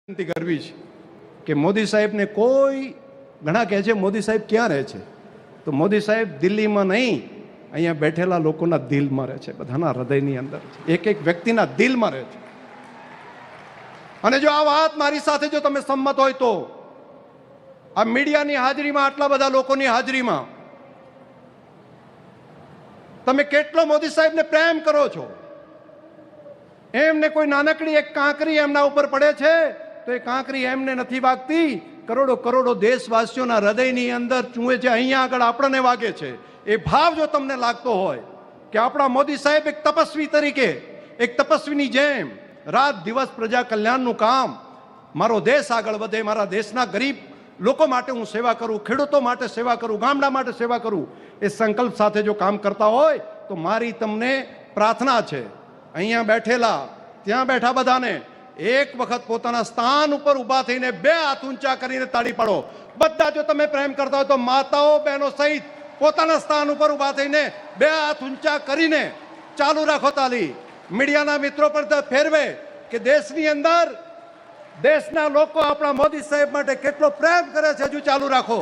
વિનંતી કરવી છે કે મોદી સાહેબને કોઈ ઘણા કહે છે મોદી સાહેબ ક્યાં રહે છે, તો મોદી સાહેબ દિલ્હીમાં નહીં, અહીંયા બેઠેલા લોકોના દિલમાં રહે છે, બધાના હૃદયની અંદર છે, એક એક વ્યક્તિના દિલમાં રહે છે. અને જો આ વાત મારી સાથે જો તમે સંમત હોય તો આ મીડિયાની હાજરીમાં, આટલા બધા લોકોની હાજરીમાં તમે કેટલો મોદી સાહેબને પ્રેમ કરો છો. એમને કોઈ નાનકડી એક કાંકરી એમના ઉપર પડે છે તો એ કાંકરી એમને નથી વાગતી, કરોડો કરોડો દેશવાસીઓના હૃદયની અંદર ચૂંએ છે, અહીંયા આગળ આપણને વાગે છે. એ ભાવ જો તમને લાગતો હોય કે આપણા મોદી સાહેબ એક તપસ્વી તરીકે, એક તપસ્વીની જેમ રાત દિવસ પ્રજા કલ્યાણનું કામ, મારો દેશ આગળ વધે, મારા દેશના ગરીબ લોકો માટે હું સેવા કરું, ખેડૂતો માટે સેવા કરું, ગામડા માટે સેવા કરું, એ સંકલ્પ સાથે જો કામ કરતા હોય તો મારી તમને પ્રાર્થના છે, અહીંયા બેઠેલા ત્યાં બેઠા બધાને એક વખત પોતાના સ્થાન ઉપર ઊભા થઈને બે હાથ ઊંચા કરીને તાળી પાડો. બધા જો તમે પ્રેમ કરતા હોય તો માતાઓ બહેનો સહિત પોતાના સ્થાન ઉપર ઊભા થઈને બે હાથ ઊંચા કરીને ચાલુ રાખો તાળી. મીડિયાના મિત્રો પણ ફેરવે કે દેશની અંદર દેશના લોકો આપણા મોદી સાહેબ માટે કેટલો પ્રેમ કરે છે, હજુ ચાલુ રાખો.